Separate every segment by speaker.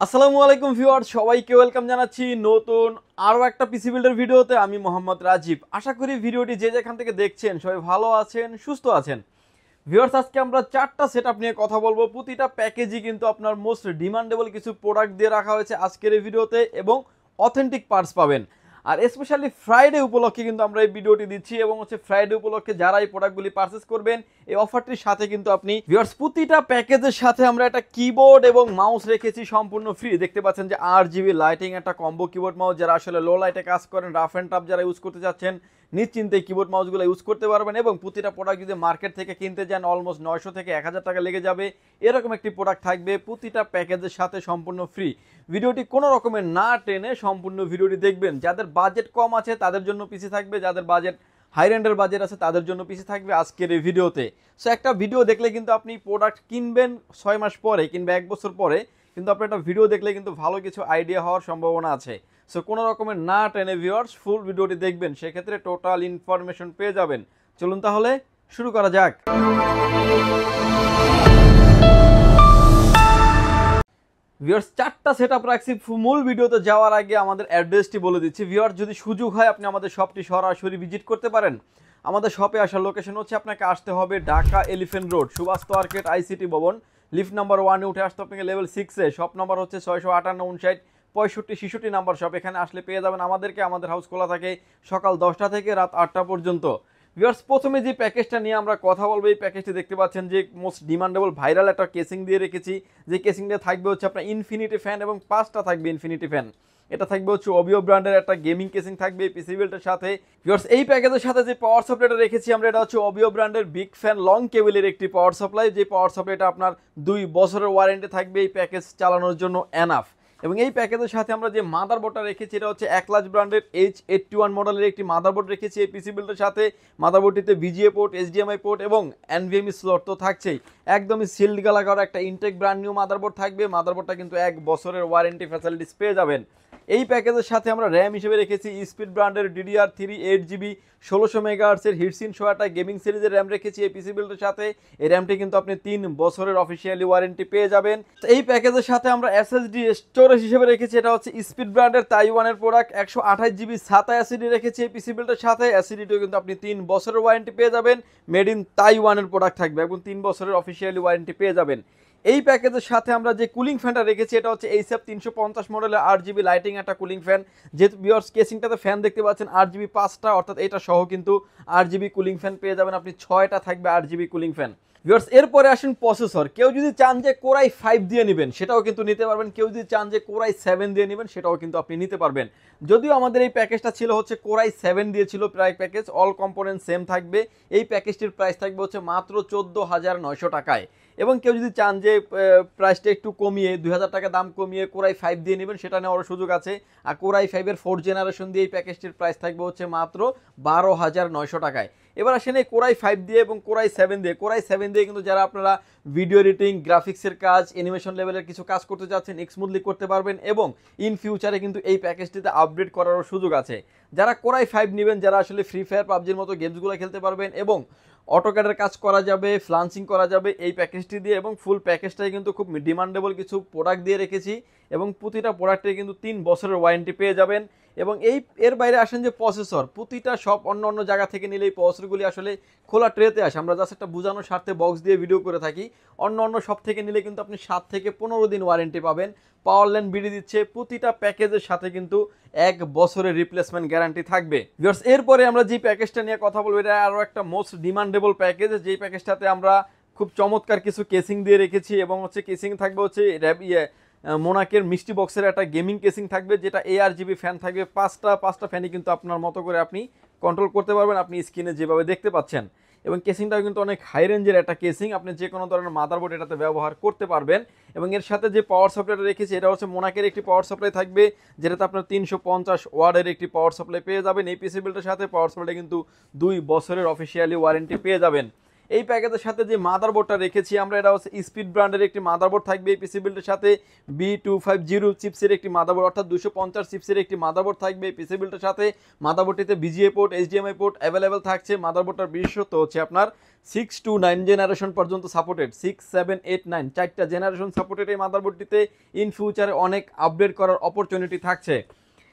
Speaker 1: আসসালামু আলাইকুম ভিউয়ার্স, সবাইকে ওয়েলকাম জানাচ্ছি নতুন আরও একটা পিসি বিল্ডার ভিডিওতে। আমি মোহাম্মদ রাজীব। আশা করি ভিডিওটি যে যেখান থেকে দেখছেন সবাই ভালো আছেন, সুস্থ আছেন। ভিউয়ার্স, আজকে আমরা চারটা সেটআপ নিয়ে কথা বলবো। প্রতিটা প্যাকেজই কিন্তু আপনার মোস্ট ডিমান্ডেবল কিছু প্রোডাক্ট দিয়ে রাখা হয়েছে আজকের এই ভিডিওতে এবং অথেন্টিক পার্টস পাবেন। আর স্পেশালি ফ্রাইডে উপলক্ষে কিন্তু আমরা এই ভিডিওটি দিচ্ছি এবং ফ্রাইডে উপলক্ষে যারা এই প্রোডাক্টগুলি পারচেস করবেন এই অফারটির সাথে কিন্তু আপনি ভিউয়ার্স প্রতিটা প্যাকেজের সাথে আমরা একটা কিবোর্ড এবং মাউস রেখেছি সম্পূর্ণ ফ্রি। দেখতে পাচ্ছেন যে RGB লাইটিং একটা কম্বো কিবোর্ড মাউস, যারা আসলে লো লাইটে কাজ করেন, রাফ অ্যান্ড টাফ যারা ইউজ করতে চাচ্ছেন নিশ্চিন্তে কিবোর্ড মাউসগুলো ইউজ করতে পারবেন। এবং প্রতিটা প্রোডাক্ট যদি মার্কেট থেকে কিনতে যান অলমোস্ট 900 থেকে 1000 টাকা লেগে যাবে। এরকম একটি প্রোডাক্ট থাকবে প্রতিটা প্যাকেজের সাথে সম্পূর্ণ ফ্রি। ভিডিওটি কোনো রকমের না টেনে সম্পূর্ণ ভিডিওটি দেখবেন। যাদের বাজেট কম আছে তাদের জন্য পিসি থাকবে, যাদের বাজেট হাই রেন্ডের বাজেট আছে তাদের জন্য পিসি থাকবে আজকের এই ভিডিওতে। সো একটা ভিডিও দেখলে কিন্তু আপনি প্রোডাক্ট কিনবেন 6 মাস পরে কিংবা 1 বছর পরে, কিন্তু আপনার একটা ভিডিও দেখলে কিন্তু ভালো কিছু আইডিয়া হওয়ার সম্ভাবনা আছে। সো কোনো রকমের না টেনে ভিউয়ার্স ফুল ভিডিওটি দেখবেন, সেক্ষেত্রে টোটাল ইনফরমেশন পেয়ে যাবেন। চলুন তাহলে শুরু করা যাক। ভিউয়ার্স, চারটা সেটআপ রাখছি। মূল ভিডিওতে যাওয়ার আগে আমাদের অ্যাড্রেসটি বলে দিচ্ছি। ভিউয়ার্স, যদি সুযোগ হয় আপনি আমাদের শপটি সরাসরি ভিজিট করতে পারেন। আমাদের শপে আসার লোকেশন হচ্ছে, আপনাকে আসতে হবে Dhaka elephant road, Subhash market, ICT ভবন, লিফট নাম্বার 1-এ উঠে আসতে আপনাকে লেভেল 6-এ। শপ নাম্বার হচ্ছে 658, 59, 65, 66 নাম্বার শপ। এখানে আসলে পেয়ে যাবেন আমাদেরকে। আমাদের হাউস খোলা থাকে সকাল 10টা থেকে রাত 8টা পর্যন্ত। ভিউয়ার্স, প্রথমে যে প্যাকেজটা নিয়ে আমরা কথা বলবো, এই প্যাকেজটি দেখতে পাচ্ছেন যে মোস্ট ডিমান্ডেবল ভাইরাল একটা কেসিং দিয়ে রেখেছি। যে কেসিংটা থাকবে হচ্ছে আপনার ইনফিনিটি ফ্যান এবং 5টা থাকবে ইনফিনিটি ফ্যান। এটা থাকবে হচ্ছে অবিও ব্র্যান্ডের একটা গেমিং কেসিং থাকবে এই পিসি বিল্ডের সাথে। ভিউয়ার্স, এই প্যাকেজের সাথে যে পাওয়ার সাপ্লাইটা রেখেছি আমরা, এটা হচ্ছে অবিও ব্র্যান্ডের বিগ ফ্যান লং কেবলের একটি পাওয়ার সাপ্লাই। যে পাওয়ার সাপ্লাইটা আপনার 2 বছরের ওয়ারেন্টি থাকবে এই প্যাকেজ চালানোর জন্য এনাফ। এবং এই প্যাকেজের সাথে আমরা যে মাদারবোর্ডটা রেখেছি এটা হচ্ছে একলাজ ব্র্যান্ডের H81 মডেলের একটি মাদারবোর্ড রেখেছি এই পিসি বিল্ডের সাথে। মাদারবোর্ডটিতে VGA পোর্ট, HDMI পোর্ট এবং NVMe স্লট তো থাকছেই। একদমই সিল্ড গালা করা একটা ইনটেক ব্র্যান্ড নিউ মাদারবোর্ড থাকবে। মাদারবোর্ডটা কিন্তু 1 বছরের ওয়ারেন্টি ফ্যাসিলিটিস পেয়ে যাবেন। এই প্যাকেজের সাথে আমরা র্যাম হিসেবে রেখেছি স্পিড ব্র্যান্ডের DDR3 8GB 1600 মেগাহার্টসের হিটসিন সহ একটা গেমিং সিরিজের র্যাম রেখেছি এই পিসি বিল্ডের সাথে। এই র্যামটি কিন্তু আপনি 3 বছরের অফিসিয়ালি ওয়ারেন্টি পেয়ে যাবেন। এই প্যাকেজের সাথে আমরা SSD স্টোরেজ হিসেবে রেখেছি, এটা হচ্ছে স্পিড ব্র্যান্ডের তাইওয়ানের প্রোডাক্ট 128GB SATA SSD রেখেছি এই পিসি বিল্ডের সাথে। SSDটিও কিন্তু আপনি 3 বছরের ওয়ারেন্টি পেয়ে যাবেন। মেড ইন তাইওয়ানের প্রোডাক্ট থাকবে এবং 3 বছরের অফিসিয়ালি ওয়ারেন্টি পেয়ে যাবেন। এই প্যাকেজের সাথে আমরা যে কুলিং ফ্যানটা রেখেছি এটা হচ্ছে HF 350 মডেলের RGB লাইটিং একটা কুলিং ফ্যান। যেহেতু ভিউয়ার্স কেসিংটাতে ফ্যান দেখতে পাচ্ছেন RGB 5টা, অর্থাৎ এটা সহ কিন্তু RGB কুলিং ফ্যান পেয়ে যাবেন আপনি। 6টা থাকবে RGB কুলিং ফ্যান। ভিউয়ার্স, এরপরে আসুন প্রসেসর। কেউ যদি চান যে Core i5 দিয়ে নেবেন সেটাও কিন্তু নিতে পারবেন, কেউ যদি চান যে Core i7 দিয়ে নেবেন সেটাও কিন্তু আপনি নিতে পারবেন। যদিও আমাদের এই প্যাকেজটা ছিল হচ্ছে Core i7 দিয়েছিল প্রায় প্যাকেজ, অল কম্পোনেন্ট সেম থাকবে। এই প্যাকেজটির প্রাইস থাকবে হচ্ছে মাত্র 14,900 টাকায়। এবং কেউ যদি চান যে প্রাইসটা একটু কমিয়ে 2000 টাকা দাম কমিয়ে Core i5 দিয়ে নেবেন সেটা নেওয়ার সুযোগ আছে। আর Core i5 এর 4th জেনারেশন দিয়ে এই প্যাকেজটির প্রাইস থাকবে হচ্ছে মাত্র 12,900 টাকায়। এবার আসেন এই Core i5 দিয়ে এবং Core i7 দিয়ে। Core i7 দিয়ে কিন্তু যারা আপনারা ভিডিও এডিটিং, গ্রাফিক্সের কাজ, অ্যানিমেশন লেভেলের কিছু কাজ করতে যাচ্ছেন স্মুথলি করতে পারবেন এবং ইন ফিউচারে কিন্তু এই প্যাকেজটিতে আপগ্রেড করারও সুযোগ আছে। যারা Core i5 নেবেন, যারা আসলে ফ্রি ফায়ার, পাবজির মতো গেমসগুলো খেলতে পারবেন এবং অটোক্যাডের কাজ করা যাবে, ফ্লান্সিং করা যাবে এই প্যাকেজটি দিয়ে। এবং ফুল প্যাকেজটাই কিন্তু খুব ডিমান্ডেবল কিছু প্রোডাক্ট দিয়ে রেখেছি এবং প্রতিটা প্রোডাক্টে কিন্তু 3 বছরের ওয়ারেন্টি পেয়ে যাবেন। এবং এর বাইরে আসেন যে প্রসেসর, প্রতিটা সব অন্য অন্য জায়গা থেকে নিলে এই প্রসেসরগুলি আসলে খোলা ট্রেতে আসে। আমরা জাস্ট একটা বোঝানোর স্বার্থে বক্স দিয়ে ভিডিও করে থাকি। অন্য অন্য সব থেকে নিলে কিন্তু আপনি 7 থেকে 15 দিন ওয়ারেন্টি পাবেন। পাওয়ার ল্যান্ড বিডি দিচ্ছে। প্রতিটা প্যাকেজের সাথে কিন্তু 1 বছরের রিপ্লেসমেন্ট গ্যারান্টি থাকবে। ভিউয়ার্স, এরপরে আমরা যে প্যাকেজটা নিয়ে কথা বলবো এটা আরও একটা মোস্ট ডিমান্ডেবল প্যাকেজ। যেই প্যাকেজটাতে আমরা খুব চমৎকার কিছু কেসিং দিয়ে রেখেছি এবং কেসিং থাকবে হচ্ছে মোনাকের মিষ্টি বক্সের একটা গেমিং কেসিং থাকবে, যেটা ARGB ফ্যান থাকবে 5টা ফ্যানই কিন্তু আপনার মতো করে আপনি কন্ট্রোল করতে পারবেন, আপনি স্ক্রিনে যেভাবে দেখতে পাচ্ছেন। এবং কেসিংটাও কিন্তু অনেক হাই রেঞ্জের একটা কেসিং, আপনি যে কোনো ধরনের মাদারবোর্ড এটাতে ব্যবহার করতে পারবেন। এবং এর সাথে যে পাওয়ার সাপ্লাইটা রেখেছি এটা হচ্ছে মোনাকের একটি পাওয়ার সাপ্লাই থাকবে, যেটাতে আপনার 350 ওয়াটের একটি পাওয়ার সাপ্লাই পেয়ে যাবেন। এই পিসি বিল্ডের সাথে পাওয়ার সাপ্লাইটা কিন্তু 2 বছরের অফিসিয়ালি ওয়ারেন্টি পেয়ে যাবেন। এই প্যাকেজের সাথে যে মাদারবোর্ডটা রেখেছি আমরা, এটা হচ্ছে স্পিড ব্র্যান্ডের একটি মাদারবোর্ড থাকবে এই পিসি বিল্ডের সাথে। B250 চিপসের একটি মাদারবোর্ড, অর্থাৎ 250 চিপসের একটি মাদারবোর্ড থাকবে এই পিসি বিল্ডের সাথে। মাদারবোর্ডটিতে VGA port, HDMI port available থাকছে। মাদারবোর্ডটার বিশেষত্ব হচ্ছে আপনার 6 to 9 জেনারেশন পর্যন্ত সাপোর্টেড, 6, 7, 8, 9 চারটা জেনারেশন সাপোর্টেড এই মাদারবোর্ডটিতে। ইন ফিউচারে অনেক আপডেট করার অপরচুনিটি থাকছে।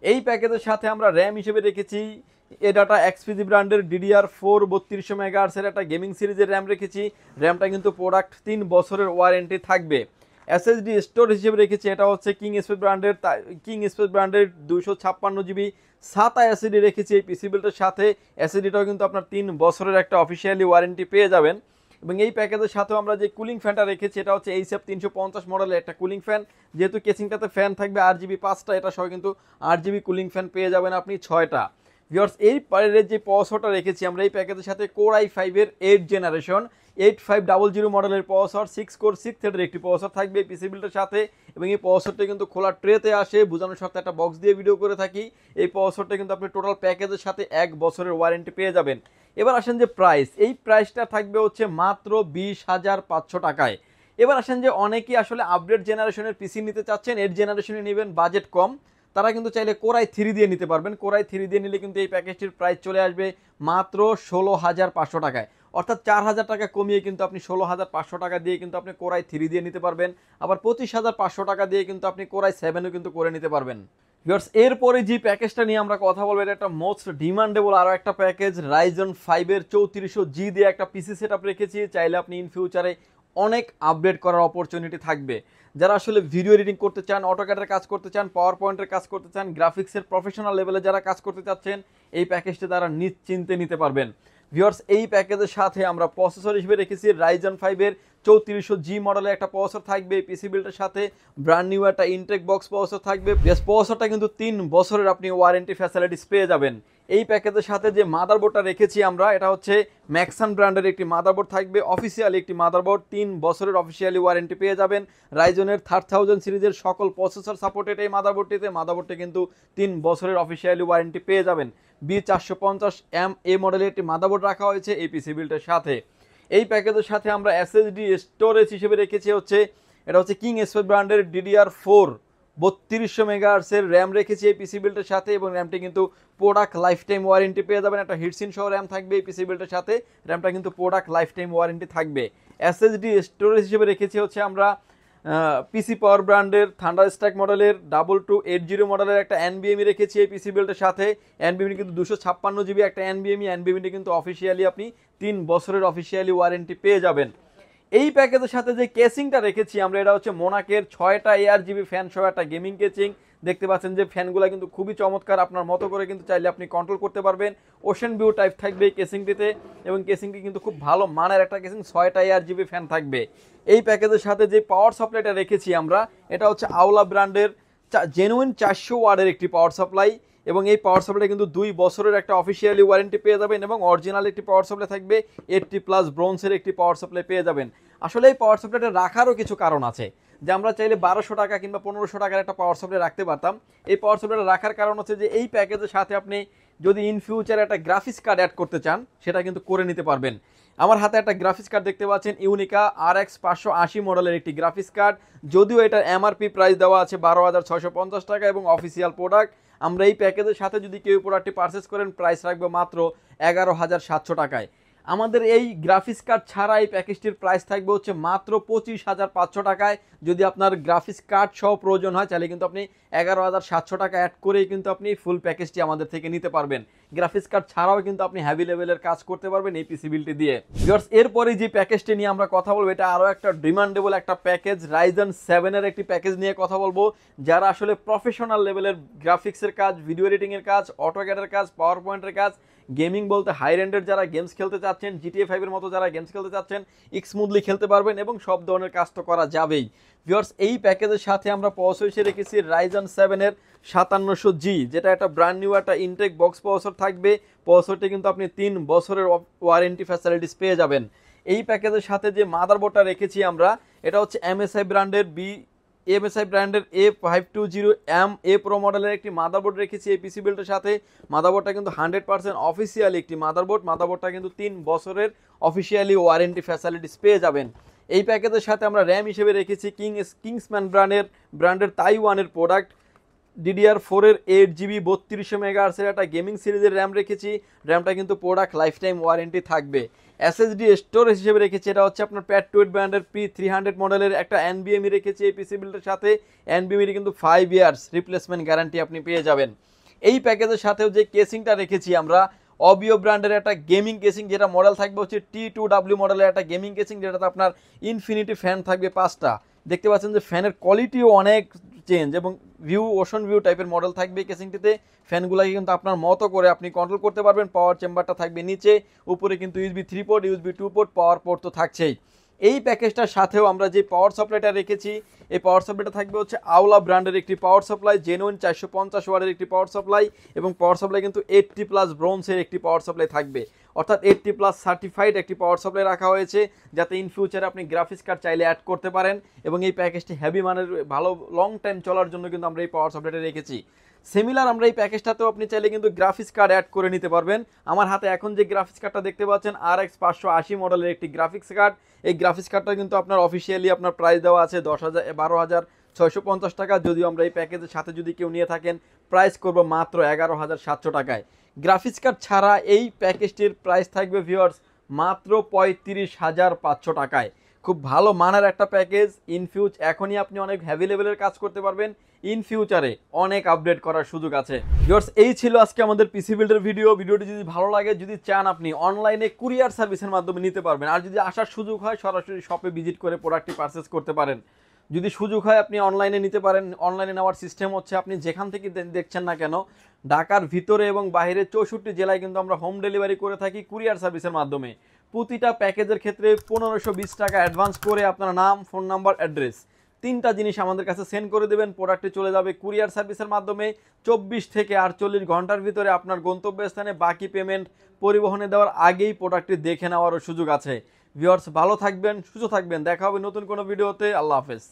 Speaker 1: এই প্যাকেজের সাথে আমরা র্যাম হিসেবে রেখেছি এডাটা এক্সপিজি ব্র্যান্ডের DDR4 3200 মেগাহার্টজের একটা গেমিং সিরিজের র্যাম রেখেছি। র্যামটা কিন্তু প্রোডাক্ট 3 বছরের ওয়ারেন্টি থাকবে। এসএসডি স্টোরেজ হিসেবে রেখেছি, এটা হচ্ছে কিং স্পেস ব্র্যান্ডের 256 GB SATA এসএসডি রেখেছি এই পিসি বিল্ডের সাথে। এসএসডিটাও কিন্তু আপনার 3 বছরের একটা অফিসিয়ালি ওয়ারেন্টি পেয়ে যাবেন। এবং এই প্যাকেজের সাথেও আমরা যে কুলিং ফ্যানটা রেখেছি, এটা হচ্ছে এইচএফ 350 মডেলের একটা কুলিং ফ্যান। যেহেতু কেসিংটাতে ফ্যান থাকবে RGB 5টা, এটা সহ কিন্তু RGB কুলিং ফ্যান পেয়ে যাবেন আপনি 6টা। ভিউয়ার্স, এই পারের যে প্রসেসরটা রেখেছি আমরা এই প্যাকেজের সাথে কোর i5 এর 8 জেনারেশন 8500 মডেলের প্রসেসর, 6 কোর 6 থ্রেডের একটি প্রসেসর থাকবে এই পিসি বিল্ডের সাথে। এবং এই প্রসেসরটা কিন্তু খোলা ট্রেতে আসে, বোঝানোর সাথে একটা বক্স দিয়ে ভিডিও করে থাকি। এই প্রসেসরটা কিন্তু আপনি টোটাল প্যাকেজের সাথে 1 বছরের ওয়ারেন্টি পেয়ে যাবেন। এবার আসেন যে প্রাইস, এই প্রাইসটা থাকবে হচ্ছে মাত্র 20,500 টাকায়। এবার আসেন যে অনেকেই আসলে আপডেট জেনারেশনের পিসি নিতে চাচ্ছেন, 8 জেনারেশনে নেবেন, বাজেট কম, তারা কিন্তু চাইলে কোর i3 দিয়ে নিতে পারবেন। কোর i3 দিয়ে নিলে কিন্তু এই প্যাকেজটির প্রাইস চলে আসবে মাত্র 16,500 টাকায়, অর্থাৎ 4,000 টাকা কমিয়ে কিন্তু আপনি 16,500 টাকা দিয়ে কিন্তু আপনি কোর i3 দিয়ে নিতে পারবেন। আবার 25,500 টাকা দিয়ে কিন্তু আপনি কোর i7ও কিন্তু করে নিতে পারবেন। ভিউয়ার্স, এরপরে যে প্যাকেজটা নিয়ে আমরা কথা বলবো, এটা একটা মোস্ট ডিমান্ডেবল আরও একটা প্যাকেজ, Ryzen 5 এর 3400G দিয়ে একটা পিসি সেটআপ রেখেছি। চাইলে আপনি ইন ফিউচারে অনেক আপডেট করার অপরচুনিটি থাকবে। যারা আসলে ভিডিও এডিটিং করতে চান, অটোক্যাডের কাজ করতে চান, পাওয়ার পয়েন্টের কাজ করতে চান, গ্রাফিক্সের প্রফেশনাল লেভেলে যারা কাজ করতে চাচ্ছেন, এই প্যাকেজটি তারা নিশ্চিন্তে নিতে পারবেন। ভিউয়ার্স, এই প্যাকেজের সাথে আমরা প্রসেসর হিসেবে রেখেছি Ryzen 5 এর 3400G মডেলের একটা প্রসেসর থাকবে এই পিসি বিল্ডের সাথে। ব্র্যান্ড নিউ একটা ইনটেক বক্স প্রসেসর থাকবে। বেশ প্রসেসরটা কিন্তু 3 বছরের আপনি ওয়ারেন্টি ফ্যাসিলিটিস পেয়ে যাবেন। এই প্যাকেজের সাথে যে মাদারবোর্ডটা রেখেছি আমরা, এটা হচ্ছে ম্যাক্সান ব্র্যান্ডের একটি মাদারবোর্ড থাকবে, অফিসিয়ালি একটি মাদারবোর্ড, 3 বছরের অফিসিয়ালি ওয়ারেন্টি পেয়ে যাবেন। রাইজনের 3000 সিরিজের সকল প্রসেসর সাপোর্টেড এই মাদারবোর্ডটি কিন্তু 3 বছরের অফিসিয়ালি ওয়ারেন্টি পেয়ে যাবেন। B450M মডেলের একটি মাদারবোর্ড রাখা হয়েছে এই পিসি বিল্ডের সাথে। এই প্যাকেজের সাথে আমরা এসএসডি স্টোরেজ হিসেবে রেখেছি হচ্ছে, এটা হচ্ছে কিং স্পেস ব্র্যান্ডের DDR4 3200 মেগাহার্টজের র্যাম রেখেছি এই পিসি বিল্ডের সাথে। এবং র্যামটি কিন্তু প্রোডাক্ট লাইফ টাইম ওয়ারেন্টি পেয়ে যাবেন। একটা হিটসিন সহ র্যাম থাকবে এই পিসি বিল্ডের সাথে। র্যামটা কিন্তু প্রোডাক্ট লাইফ টাইম ওয়ারেন্টি থাকবে। এসএসডি স্টোরেজ হিসেবে রেখেছি হচ্ছে আমরা পিসি পাওয়ার ব্র্যান্ডের থান্ডারস্ট্রাইক মডেলের 2280 মডেলের একটা NVMe রেখেছি এই পিসি বিল্ডের সাথে। NVMe কিন্তু 256 GB একটা NVMe কিন্তু অফিসিয়ালি আপনি 3 বছরের অফিসিয়ালি ওয়ারেন্টি পেয়ে যাবেন। এই প্যাকেজের সাথে যে কেসিংটা রেখেছি আমরা, এটা হচ্ছে মোনাকের 6টা ARGB ফ্যান সহ একটা গেমিং কেসিং। দেখতে পাচ্ছেন যে ফ্যানগুলো কিন্তু খুবই চমৎকার, আপনার মতো করে কিন্তু চাইলে আপনি কন্ট্রোল করতে পারবেন। ওশেন ভিউ টাইপ থাকবে এই কেসিংটিতে, এবং কেসিংটি কিন্তু খুব ভালো মানের একটা কেসিং, 6টা ARGB ফ্যান থাকবে। এই প্যাকেজের সাথে যে পাওয়ার সাপ্লাইটা রেখেছি আমরা, এটা হচ্ছে আওলা ব্র্যান্ডের জেনুইন 400 ওয়াটের একটি পাওয়ার সাপ্লাই। এবং এই পাওয়ার সাপ্লাই কিন্তু 2 বছরের একটা অফিসিয়ালি ওয়ারেন্টি পেয়ে যাবেন। এবং অরিজিনাল একটি পাওয়ার সাপ্লাই থাকবে, 80+ ব্রোঞ্জের একটি পাওয়ার সাপ্লাই পেয়ে যাবেন। আসলে এই পাওয়ার সাপ্লাইটা রাখারও কিছু কারণ আছে, যে আমরা চাইলে 1200 টাকা কিংবা 1500 টাকার একটা পাওয়ার সাপ্লাই রাখতে পারতাম। এই পাওয়ার সাপ্লাইটা রাখার কারণ হচ্ছে যে এই প্যাকেজের সাথে আপনি যদি ইন ফিউচারে একটা গ্রাফিক্স কার্ড অ্যাড করতে চান, সেটা কিন্তু করে নিতে পারবেন। আমার হাতে একটা গ্রাফিক্স কার্ড দেখতে পাচ্ছেন, ইউনিকা RX 580 মডেলের একটি গ্রাফিক্স কার্ড। যদিও এটার MRP প্রাইস দেওয়া আছে 12,650 টাকা এবং অফিসিয়াল প্রোডাক্ট। আমরা এই প্যাকেজের সাথে যদি কেউ প্রোডাক্টটি পারচেস করেন, প্রাইস রাখবো মাত্র 11,700 টাকায়। আমাদের এই গ্রাফিক্স কার্ড ছাড়া এই প্যাকেজটির প্রাইস থাকবে হচ্ছে মাত্র 25,500 টাকায়। যদি আপনার গ্রাফিক্স কার্ড সহ প্রয়োজন হয়, তাহলে কিন্তু আপনি 11,700 টাকা অ্যাড করেই কিন্তু আপনি ফুল প্যাকেজটি আমাদের থেকে নিতে পারবেন। গ্রাফিক্স কার্ড ছাড়াও কিন্তু আপনি হেভি লেভেলের কাজ করতে পারবেন এই পিসি বিল্ডটি দিয়ে। ভিউয়ার্স, এরপরে যে প্যাকেজটি নিয়ে আমরা কথা বলবো, এটা আরও একটা ডিমান্ডেবল একটা প্যাকেজ, Ryzen 7 এর একটি প্যাকেজ নিয়ে কথা বলবো। যারা আসলে প্রফেশনাল লেভেলের গ্রাফিক্সের কাজ, ভিডিও এডিটিংয়ের কাজ, অটোক্যাডের কাজ, পাওয়ার পয়েন্টের কাজ, গেমিং বলতে হাই রেন্ডের যারা গেমস খেলতে চাচ্ছেন, GTA 5 এর মতো যারা গেমস খেলতে চাচ্ছেন, স্মুথলি খেলতে পারবেন এবং সব ধরনের কাজ তো করা যাবেই। ভিউয়ার্স, এই প্যাকেজের সাথে আমরা প্রসেসর হিসেবে রেখেছি Ryzen 7 এর 5700G, যেটা একটা ব্র্যান্ড নিউ একটা ইনটেক বক্স প্রসেসর থাকবে। প্রসেসরটি কিন্তু আপনি 3 বছরের ওয়ারেন্টি ফ্যাসিলিটিস পেয়ে যাবেন। এই প্যাকেজের সাথে যে মাদারবোর্ডটা রেখেছি আমরা, এটা হচ্ছে MSI ব্র্যান্ডের MSI ব্র্যান্ডের A520M A Pro মডেলের একটি মাদারবোর্ড রেখেছি এই পিসি বিল্ডের সাথে। মাদারবোর্ডটা কিন্তু 100% অফিসিয়ালি একটি মাদারবোর্ড। মাদারবোর্ডটা কিন্তু 3 বছরের অফিসিয়ালি ওয়ারেন্টি ফ্যাসিলিটিস পেয়ে যাবেন। এই প্যাকেজের সাথে আমরা র্যাম হিসেবে রেখেছি কিংসম্যান ব্র্যান্ডের তাইওয়ানের প্রোডাক্ট DDR4 এর 8GB 3200 মেগাহার্টজের একটা গেমিং সিরিজের র্যাম রেখেছি। র্যামটা কিন্তু প্রোডাক্ট লাইফ টাইম ওয়ারেন্টি থাকবে। SSD স্টোরেজ হিসেবে রেখেছি, এটা হচ্ছে আপনার প্যাড2 ব্র্যান্ডের P300 মডেলের একটা NVMe রেখেছি এই পিসি বিল্ডের সাথে। NVMe কিন্তু 5 ইয়ার্স রিপ্লেসমেন্ট গ্যারান্টি আপনি পেয়ে যাবেন। এই প্যাকেজের সাথেও যে কেসিংটা রেখেছি আমরা অবিও ব্র্যান্ডের একটা গেমিং কেসিং, যেটা মডেল থাকবে হচ্ছে T2W মডেলের একটা গেমিং কেসিং, যেটাতে আপনার ইনফিনিটি ফ্যান থাকবে 5টা। দেখতে পাচ্ছেন যে ফ্যানের কোয়ালিটিও অনেক চেঞ্জ এবং ওশন ভিউ টাইপের মডেল থাকবে এই কেসিংটিতে। ফ্যানগুলোকে কিন্তু আপনার মতো করে আপনি কন্ট্রোল করতে পারবেন। পাওয়ার চেম্বারটা থাকবে নিচে, উপরে কিন্তু USB 3 পোর্ট USB 2 পোর্ট পাওয়ার পোর্ট তো থাকছেই। এই প্যাকেজটার সাথেও আমরা যে পাওয়ার সাপ্লাইটা রেখেছি, এই পাওয়ার সাপ্লাইটা থাকবে হচ্ছে আওলা ব্র্যান্ডের একটি পাওয়ার সাপ্লাই, জেনুইন 450 ওয়াটের একটি পাওয়ার সাপ্লাই, এবং পাওয়ার সাপ্লাই কিন্তু 80+ ব্রোঞ্জের একটি পাওয়ার সাপ্লাই থাকবে, অর্থাৎ 80+ সার্টিফাইড একটি পাওয়ার সাপ্লাই রাখা হয়েছে, যাতে ইন ফিউচারে আপনি গ্রাফিক্স কার্ড চাইলে অ্যাড করতে পারেন। এবং এই প্যাকেজটি হেভি মানের ভালো লং টাইম চলার জন্য কিন্তু আমরা এই পাওয়ার সাপ্লাইটা রেখেছি। সিমিলার আমরা এই প্যাকেজটাতেও আপনি চাইলে কিন্তু গ্রাফিক্স কার্ড অ্যাড করে নিতে পারবেন। আমার হাতে এখন যে গ্রাফিক্স কার্ডটা দেখতে পাচ্ছেন RX 580 মডেলের একটি গ্রাফিক্স কার্ড। এই গ্রাফিক্স কার্ডটা কিন্তু আপনার অফিসিয়ালি আপনার প্রাইস দেওয়া আছে 12,650 টাকা। যদিও আমরা এই প্যাকেজের সাথে যদি কেউ নিয়ে থাকেন প্রাইস করব মাত্র 11,700 টাকায়। গ্রাফিক্স কার্ড ছাড়া এই প্যাকেজটির প্রাইস থাকবে ভিউয়ার্স মাত্র 35,500 টাকায়। খুব ভালো মানের একটা প্যাকেজ। এখনই আপনি অনেক হেভি লেভেলের কাজ করতে পারবেন, ইন ফিউচারে অনেক আপডেট করার সুযোগ আছে। ভিউয়ার্স, এই ছিল আজকে আমাদের পিসি বিল্ডের ভিডিওটি যদি ভালো লাগে, যদি চান আপনি অনলাইনে কুরিয়ার সার্ভিসের মাধ্যমে নিতে পারবেন, আর যদি আসার সুযোগ হয় সরাসরি শপে ভিজিট করে প্রোডাক্টটি পারচেস করতে পারেন। যদি সুযোগ হয় আপনি অনলাইনে নিতে পারেন। অনলাইনে নেওয়ার সিস্টেম হচ্ছে আপনি যেখান থেকে দেখছেন না কেন, ঢাকার ভিতরে এবং বাইরে 64 জেলায় কিন্তু আমরা হোম ডেলিভারি করে থাকি কুরিয়ার সার্ভিসের মাধ্যমে। প্রতিটা প্যাকেজের ক্ষেত্রে 1520 টাকা অ্যাডভান্স করে আপনার নাম, ফোন নাম্বার, অ্যাড্রেস 3টা জিনিস আমাদের কাছে সেন্ড করে দেবেন। প্রোডাক্টটি চলে যাবে কুরিয়ার সার্ভিসের মাধ্যমে। 24 থেকে 48 ঘন্টার ভিতরে আপনার গন্তব্যস্থানে। বাকি পেমেন্ট পরিবহনে দেওয়ার আগেই প্রোডাক্টটি দেখে নেওয়ারও সুযোগ আছে। ভিউয়ার্স, ভালো থাকবেন, সুস্থ থাকবেন। দেখা হবে নতুন কোনো ভিডিওতে। আল্লাহ হাফেজ।